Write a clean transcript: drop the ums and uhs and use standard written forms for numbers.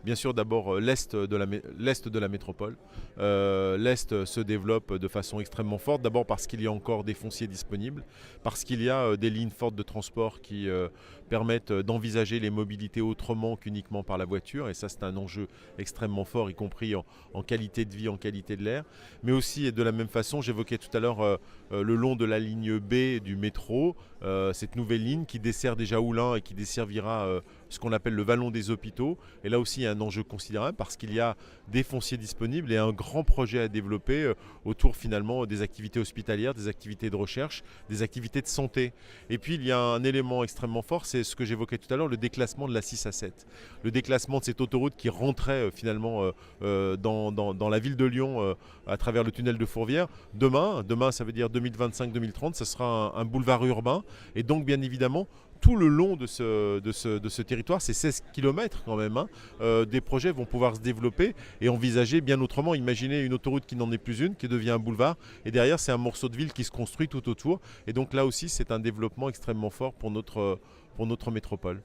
Bien sûr, d'abord l'Est de la métropole. L'Est se développe de façon extrêmement forte, d'abord parce qu'il y a encore des fonciers disponibles, parce qu'il y a des lignes fortes de transport qui permettent d'envisager les mobilités autrement qu'uniquement par la voiture, et ça c'est un enjeu extrêmement fort, y compris en qualité de vie, en qualité de l'air. Mais aussi, et de la même façon, j'évoquais tout à l'heure le long de la ligne B du métro, cette nouvelle ligne qui dessert déjà Oullins et qui desservira ce qu'on appelle le vallon des hôpitaux. Et là aussi, il y a un enjeu considérable parce qu'il y a des fonciers disponibles et un grand projet à développer autour finalement des activités hospitalières, des activités de recherche, des activités de santé. Et puis, il y a un élément extrêmement fort, c'est ce que j'évoquais tout à l'heure, le déclassement de la 6 à 7. Le déclassement de cette autoroute qui rentrait finalement dans la ville de Lyon à travers le tunnel de Fourvière. Demain ça veut dire 2025-2030, ce sera un boulevard urbain. Et donc, bien évidemment, tout le long de ce territoire, c'est 16 km quand même, hein, des projets vont pouvoir se développer et envisager bien autrement. Imaginez une autoroute qui n'en est plus une, qui devient un boulevard, et derrière c'est un morceau de ville qui se construit tout autour. Et donc là aussi c'est un développement extrêmement fort pour notre métropole.